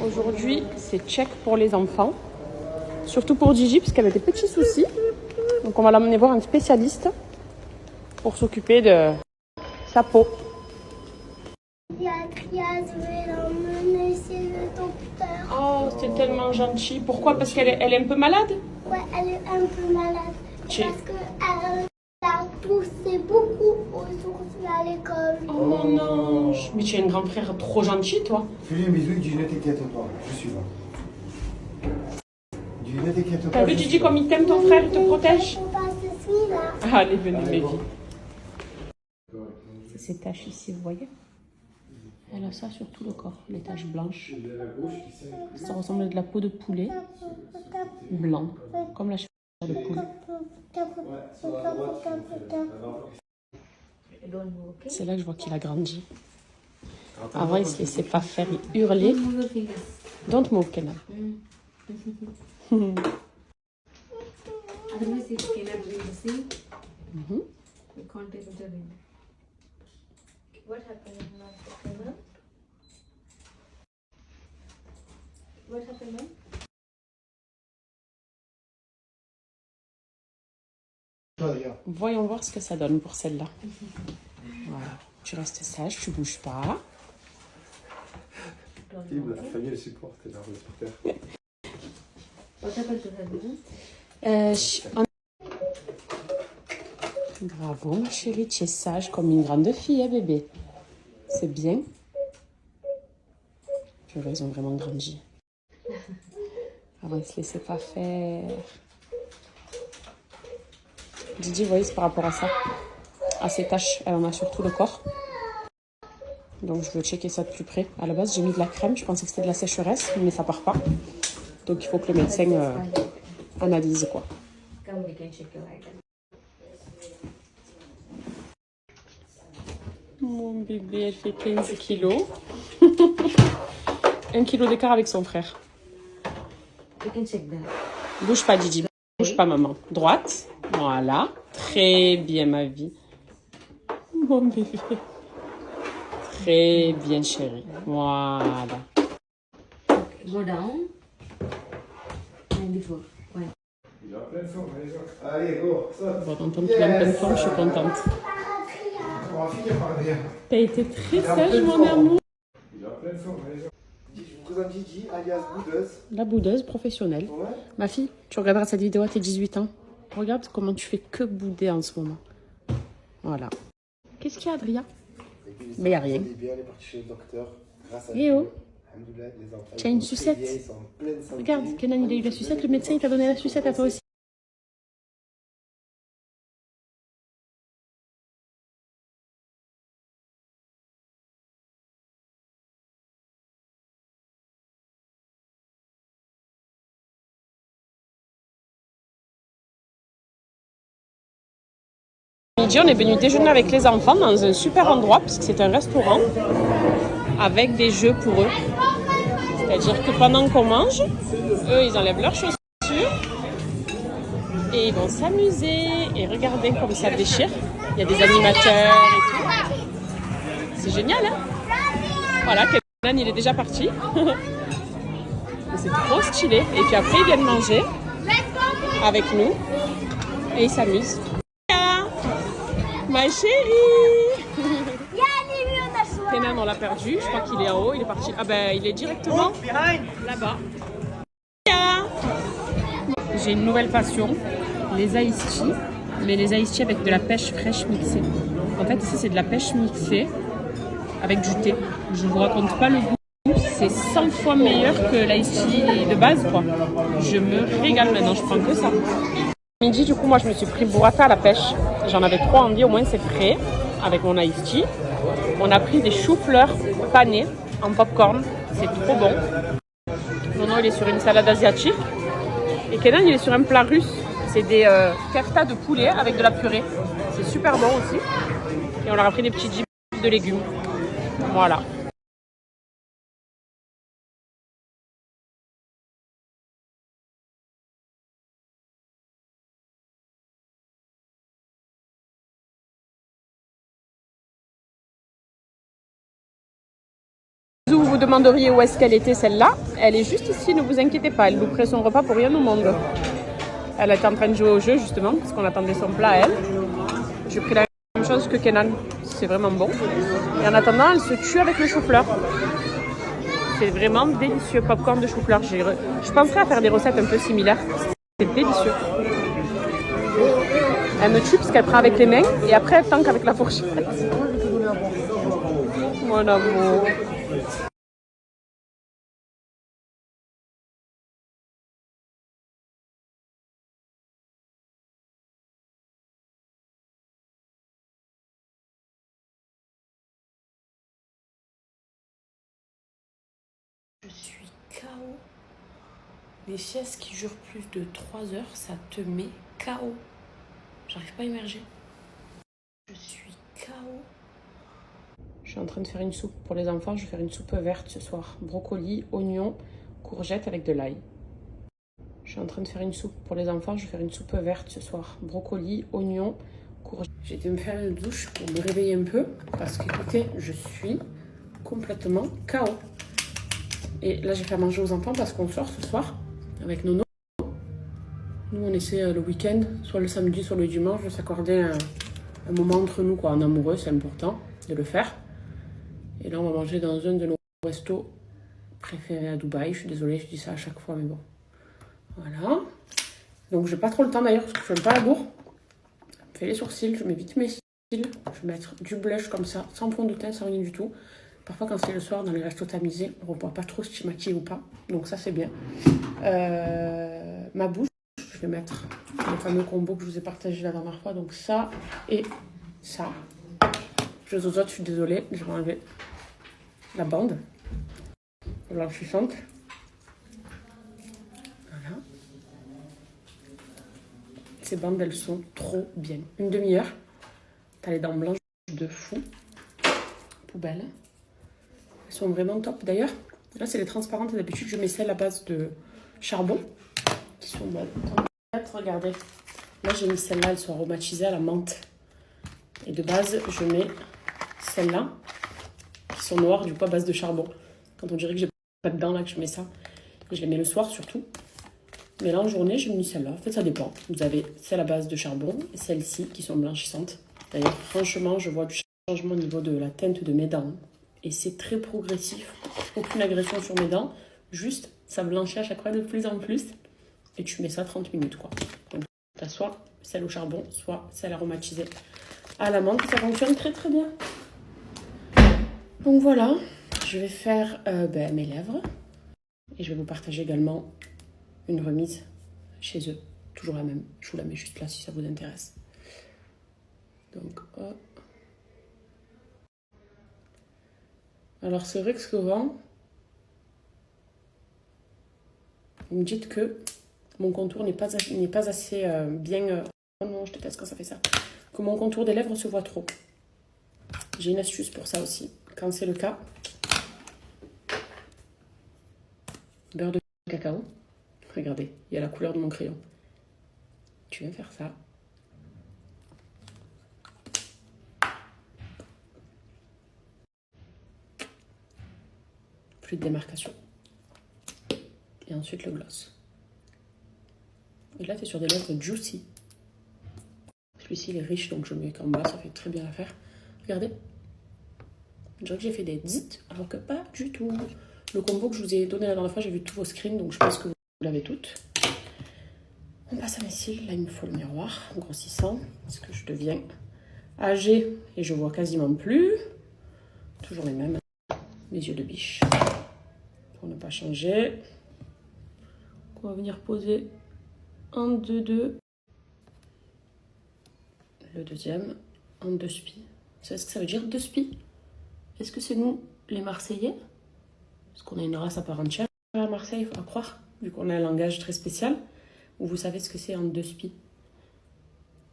Aujourd'hui, c'est check pour les enfants. Surtout pour Gigi, puisqu'elle a des petits soucis. Donc on va l'emmener voir un spécialiste pour s'occuper de sa peau. Je vais l'emmener chez le docteur. Oh, c'est tellement gentil. Pourquoi? Parce qu'elle est un peu malade? Ouais, elle est un peu malade. Tu- Parce qu'elle a toussé beaucoup aujourd'hui à l'école. Oh mon ange. Mais tu es un grand frère trop gentil, toi. Fais-lui un bisou et dis ne t'inquiète pas, je suis là. Dis ne t'inquiète pas. T'as vu, Gigi, comme il t'aime, ton frère, il te protège? Faut pas se celui-là. Allez, venez, baby. Ces taches ici, vous voyez? Elle a ça sur tout le corps, les taches blanches. Ça ressemble à de la peau de poulet blanc, comme la chair de poulet. C'est là que je vois qu'il a grandi. Avant, il se laissait pas faire, il hurlait. Don't move, Kenan. Otherwise, if cannot read the same, you can't able to read. What happened now? What happened now? Voyons voir ce que ça donne pour celle-là. Voilà. Tu restes sage, tu bouges pas. La famille elle supporte, elle a super. What happened to her? Bravo, ma chérie, tu es sage comme une grande fille, hein, bébé. C'est bien. Purée, ils ont vraiment grandi. Avant, ils ne se laissaient pas faire. Didi, vous voyez, c'est par rapport à ça. À ces taches, elle en a sur tout le corps. Donc, je veux checker ça de plus près. À la base, j'ai mis de la crème. Je pensais que c'était de la sécheresse, mais ça part pas. Donc, il faut que le médecin analyse, quoi. Come, we can check your item. Mon bébé, elle fait 15 kilos. 1 kilo d'écart avec son frère. We can check that. Bouge pas, Didi. Bouge pas, maman. Droite. Voilà. Très bien, ma vie. Mon bébé. Très bien, chérie. Voilà. Go down. 94. Fine. Il a plein de forme, allez, allez, go, saute. Bon, d'entendre qu'il a une bonne forme, je suis contente. On va finir par rien. T'as été très sage, mon amour. Il a plein de forme, allez. Je vous présente Gigi, alias Boudeuse. La boudeuse professionnelle. Ouais. Ma fille, tu regarderas cette vidéo à tes 18 ans. Regarde comment tu fais que bouder en ce moment. Voilà. Qu'est-ce qu'il y a, Adrien? Mais y a rien. Elle est bien, elle est partie chez le docteur. Grâce à Eh oh. Dieu. Alhamdoulilah, les enfants. Tu as une ils sont sucette. très bien, ils sont en pleine santé. Regarde, Kenan, il a eu la sucette. Le médecin, il t'a donné la sucette à toi aussi. Midi, on est venu déjeuner avec les enfants dans un super endroit, puisque c'est un restaurant, avec des jeux pour eux. C'est-à-dire que pendant qu'on mange, eux, ils enlèvent leurs chaussures et ils vont s'amuser. Et regardez comme ça déchire. Il y a des animateurs et tout. C'est génial, hein? Voilà, Kenan, il est déjà parti. Et c'est trop stylé. Et puis après, ils viennent manger avec nous et ils s'amusent. Ma chérie! Kenan, on l'a perdu. Je crois qu'il est en haut. Il est parti. Ah ben, il est directement là-bas. J'ai une nouvelle passion, les iced tea, mais les iced tea avec de la pêche fraîche mixée. En fait, ici, c'est de la pêche mixée avec du thé. Je vous raconte pas le goût. C'est 100 fois meilleur que l'iced tea de base, quoi. Je me régale maintenant. Je prends que ça. Midi, du coup, moi, je me suis pris burrata à la pêche. J'en avais trop envie, au moins c'est frais, avec mon iced tea. On a pris des choux-fleurs panés en popcorn. C'est trop bon. Nono, il est sur une salade asiatique. Et Kenan, il est sur un plat russe. C'est des keftas de poulet avec de la purée. C'est super bon aussi. Et on leur a pris des petits dips de légumes. Voilà. Vous vous demanderiez où est-ce qu'elle était celle-là. Elle est juste ici, ne vous inquiétez pas. Elle louperait son repas pour rien au monde. Elle était en train de jouer au jeu justement, parce qu'on attendait son plat à elle. J'ai pris la même chose que Kenan. C'est vraiment bon. Et en attendant, elle se tue avec le chou-fleur. C'est vraiment délicieux. Popcorn de chou-fleur. Je penserais à faire des recettes un peu similaires. C'est délicieux. Elle me tue parce qu'elle prend avec les mains et après elle tanque avec la fourchette. Mon amour. Je suis KO. Les siestes qui durent plus de 3 heures, ça te met KO. J'arrive pas à immerger. Je suis KO. Je suis en train de faire une soupe pour les enfants. Je vais faire une soupe verte ce soir. Brocoli, oignons, courgettes avec de l'ail. Je suis en train de faire une soupe pour les enfants. Je vais faire une soupe verte ce soir. Brocoli, oignons, courgettes. J'ai été me faire une douche pour me réveiller un peu. Parce qu'écoutez, je suis complètement KO. Et là, j'ai fait à manger aux enfants parce qu'on sort ce soir avec Nono. Nous, on essaie le week-end, soit le samedi, soit le dimanche, de s'accorder un moment entre nous, quoi, en amoureux. C'est important de le faire. Et là, on va manger dans un de nos restos préférés à Dubaï. Je suis désolée, je dis ça à chaque fois, mais bon. Voilà. Donc, j'ai pas trop le temps d'ailleurs parce que je n'aime pas la bourre. Je fais les sourcils, je mets vite mes cils. Je vais mettre du blush comme ça, sans fond de teint, sans rien du tout. Parfois, quand c'est le soir, dans les restos tamisés, on ne voit pas trop si je maquille ou pas. Donc ça, c'est bien. Ma bouche, je vais mettre le fameux combo que je vous ai partagé la dernière fois. Donc ça et ça. Je zozote, je suis désolée. Je vais enlever la bande blanchissante. Voilà. Ces bandes, elles sont trop bien. Une demi-heure. T'as les dents blanches de fou. Poubelle. Elles sont vraiment top. D'ailleurs, là, c'est les transparentes. D'habitude, je mets celles à base de charbon. Qui sont bonnes. Regardez. Là, j'ai mis celles-là. Elles sont aromatisées à la menthe. Et de base, je mets celles-là. Qui sont noires, du coup, à base de charbon. Quand on dirait que j'ai pas de dents, là, que je mets ça. Et je les mets le soir, surtout. Mais là, en journée, j'ai mis celle-là. En fait, ça dépend. Vous avez celle à base de charbon et celles-ci qui sont blanchissantes. D'ailleurs, franchement, je vois du changement au niveau de la teinte de mes dents. Et c'est très progressif. Aucune agression sur mes dents. Juste, ça blanchit à chaque fois de plus en plus. Et tu mets ça 30 minutes, quoi. Donc, tu as soit celle au charbon, soit celle aromatisée à la menthe. Ça fonctionne très, très bien. Donc, voilà. Je vais faire mes lèvres. Et je vais vous partager également une remise chez eux. Toujours la même. Je vous la mets juste là si ça vous intéresse. Donc, hop. Alors, c'est vrai que souvent, vous me dites que mon contour n'est pas assez bien... oh non, je déteste quand ça fait ça. Que mon contour des lèvres se voit trop. J'ai une astuce pour ça aussi. Quand c'est le cas, beurre de cacao. Regardez, il y a la couleur de mon crayon. Tu viens faire ça. Plus de démarcation. Et ensuite le gloss. Et là, tu es sur des lèvres juicy. Celui-ci, il est riche, donc je le mets qu'en bas. Ça fait très bien l'affaire. Regardez. Je dirais que j'ai fait des zits, alors que pas du tout. Le combo que je vous ai donné la dernière fois, j'ai vu tous vos screens, donc je pense que vous l'avez toutes. On passe à mes cils. Là, il me faut le miroir grossissant, parce que je deviens âgée et je vois quasiment plus. Toujours les mêmes. Les yeux de biche. Pour ne pas changer. On va venir poser en 2-2. Le deuxième en 2 spies. Vous savez ce que ça veut dire, 2 spies? Est-ce que c'est nous, les Marseillais? Parce qu'on a une race à part entière à Marseille, il faut croire, vu qu'on a un langage très spécial. Ou vous savez ce que c'est en 2 spies?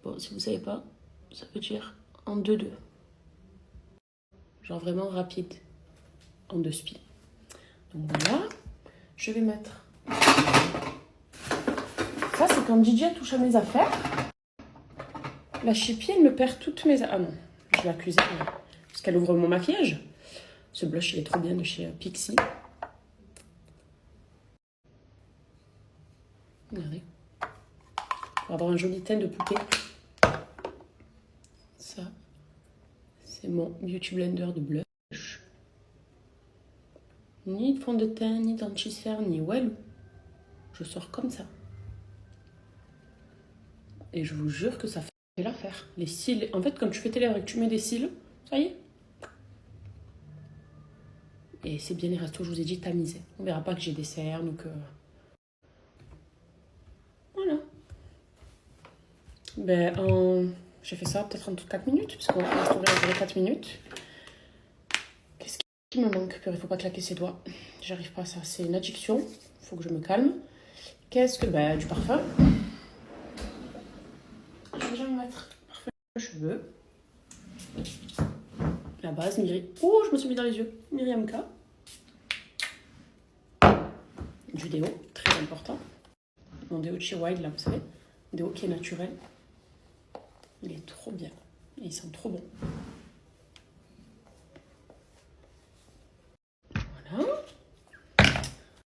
Bon, si vous ne savez pas, ça veut dire en 2-2. Genre vraiment rapide. En 2 spies. Donc voilà. Je vais mettre... Ça, c'est quand DJ touche à mes affaires. La chipie, elle me perd toutes mes... Ah non, je vais l'accuser parce qu'elle ouvre mon maquillage. Ce blush, il est trop bien de chez Pixi. Regardez. Pour avoir un joli teint de poupée. Ça, c'est mon Beauty Blender de blush. Ni de fond de teint, ni d'anti-cerne, ni Walou. Je sors comme ça. Et je vous jure que ça fait l'affaire. Les cils, en fait, quand tu fais tes lèvres et que tu mets des cils, ça y est. Et c'est bien les restos, je vous ai dit, tamisés. On verra pas que j'ai des cernes ou que... Voilà. Ben, j'ai fait ça peut-être en 4 minutes, parce qu'on va restaurer 4 minutes. Qu'est-ce qui me manque? Il ne faut pas claquer ses doigts. J'arrive pas à ça, c'est une addiction. Il faut que je me calme. Qu'est-ce que... Ben, du parfum. Je vais déjà me mettre parfum de cheveux. La base, Oh, je me suis mis dans les yeux. Myriam K. Du déo, très important. Mon déo de chez Wild, là, vous savez. Déo qui est naturel. Il est trop bien. Et il sent trop bon. Voilà.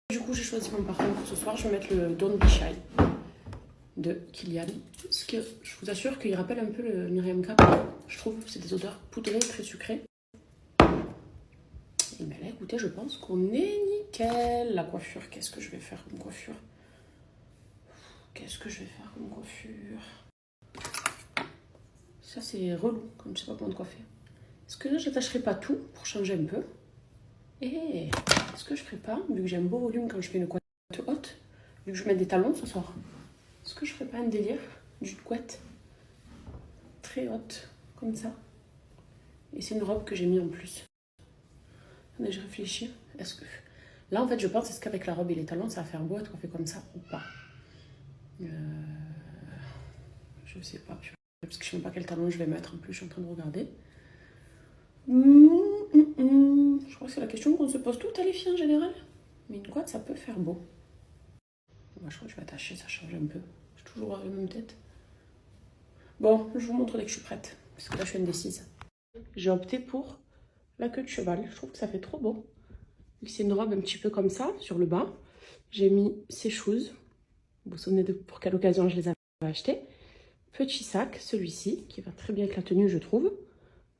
Du coup, j'ai choisi mon parfum pour ce soir. Je vais mettre le Don't Be Shy de Kilian. Parce que je vous assure qu'il rappelle un peu le Myriam K. Je trouve que c'est des odeurs poudrées, très sucrées. Et bien là, écoutez, je pense qu'on est nickel. La coiffure, qu'est-ce que je vais faire comme coiffure? Qu'est-ce que je vais faire comme coiffure? Ça, c'est relou quand je sais pas comment te coiffer. Est-ce que j'attacherai pas tout pour changer un peu? Et est-ce que je ferai pas, vu que j'ai un beau volume quand je fais une couette haute, vu que je mets des talons ce soir, est-ce que je ferai pas un délire d'une couette très haute, comme ça? Et c'est une robe que j'ai mis en plus. Attendez, je réfléchis. Est-ce que... Là, en fait, je pense, est-ce qu'avec la robe et les talons, ça va faire beau être coiffé comme ça ou pas? Je sais pas, parce que je sais même pas quel talon je vais mettre. En plus, je suis en train de regarder. Je crois que c'est la question qu'on se pose toutes les filles en général. Mais une couette, ça peut faire beau. Moi, je crois que je vais attacher, ça change un peu. J'ai toujours la même tête. Bon, je vous montre dès que je suis prête. Parce que là, je suis indécise. J'ai opté pour la queue de cheval. Je trouve que ça fait trop beau. C'est une robe un petit peu comme ça, sur le bas. J'ai mis ces shoes. Vous vous souvenez de pour quelle occasion je les avais achetés. Petit sac, celui-ci, qui va très bien avec la tenue, je trouve.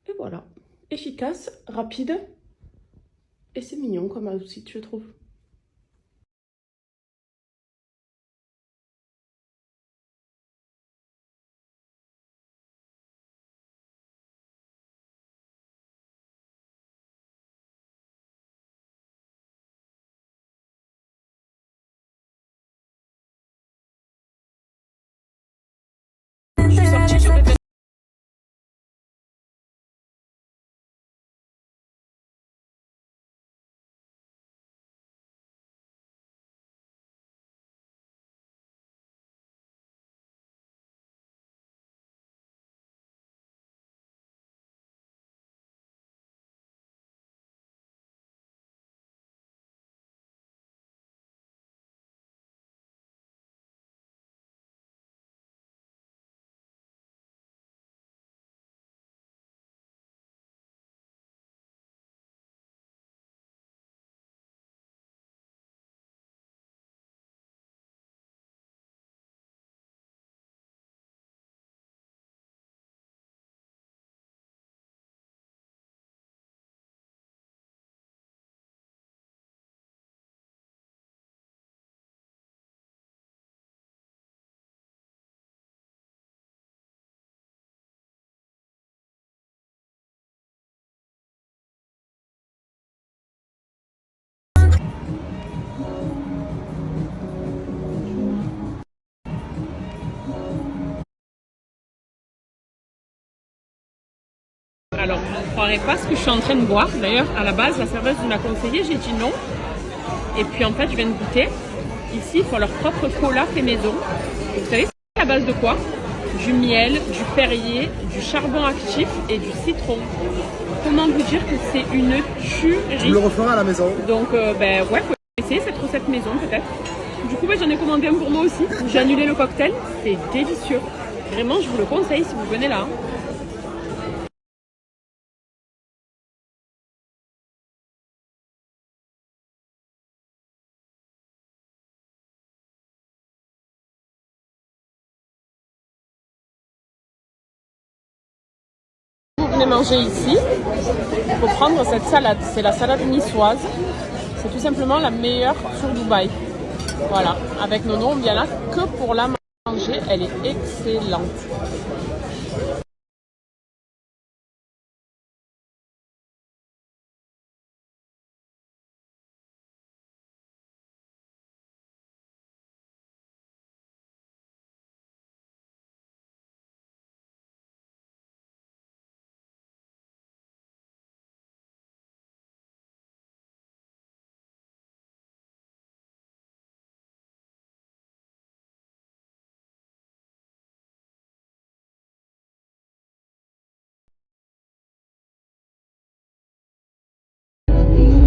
Et voilà. Efficace, rapide. Et c'est mignon comme outfit, je trouve. Je suis sortie sur le... Alors, vous ne croirez pas ce que je suis en train de boire. D'ailleurs, à la base, la serveuse nous l'a conseillé, j'ai dit non. Et puis en fait, je viens de goûter. Ici, ils font leur propre cola fait maison. Et vous savez, c'est à base de quoi? Du miel, du Perrier, du charbon actif et du citron. Comment vous dire que c'est une tuerie? Tu me le referas à la maison. Donc, ben ouais, faut essayer cette recette maison peut-être. Du coup, ben, j'en ai commandé un pour moi aussi. J'ai annulé le cocktail. C'est délicieux. Vraiment, je vous le conseille si vous venez là. venez manger ici, il faut prendre cette salade. C'est la salade niçoise. C'est tout simplement la meilleure sur Dubaï. Voilà, avec Nono, on vient là que pour la manger. Elle est excellente.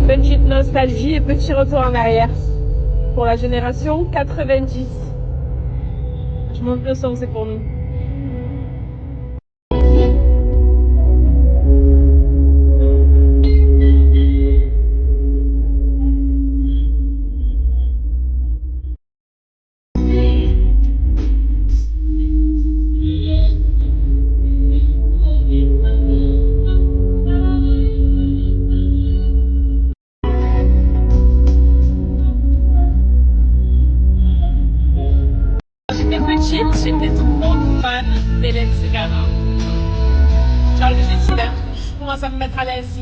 Petite nostalgie et petit retour en arrière pour la génération 90. Je monte le son, c'est pour nous. J'étais trop fan des Lady Gaga. Genre, j'ai décidé, je commence à me mettre à l'aise.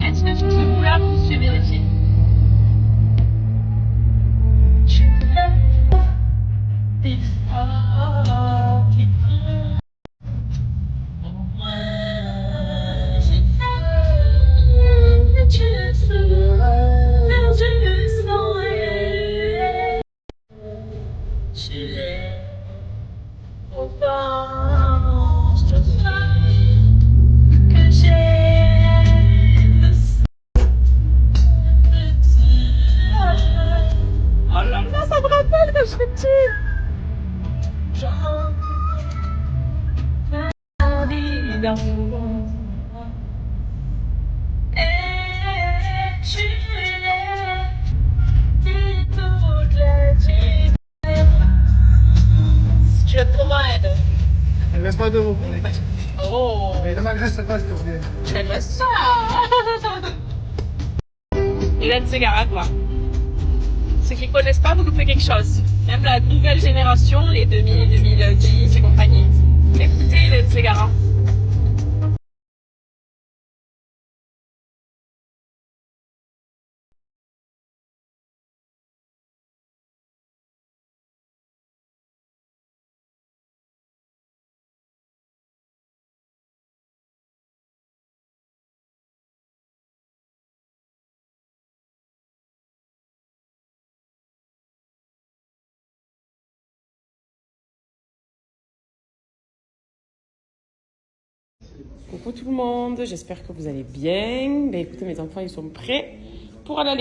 Est-ce que tu peux vouloir poursuivre vérifier? Oh là là, ça me rappelle quand j'étais petite. Tu es trop malade. Laisse-moi de vous. Oh, Mais ne m'agresse pas, s'il te plaît. tu aimes ça? Il aime ses gars, quoi. Ceux qui ne connaissent pas, vous nous faites quelque chose. Même la nouvelle génération, les 2000, 2010 et compagnie. Écoutez les Ségara. Coucou tout le monde, j'espère que vous allez bien. Ben, écoutez, mes enfants, ils sont prêts pour aller à l'école.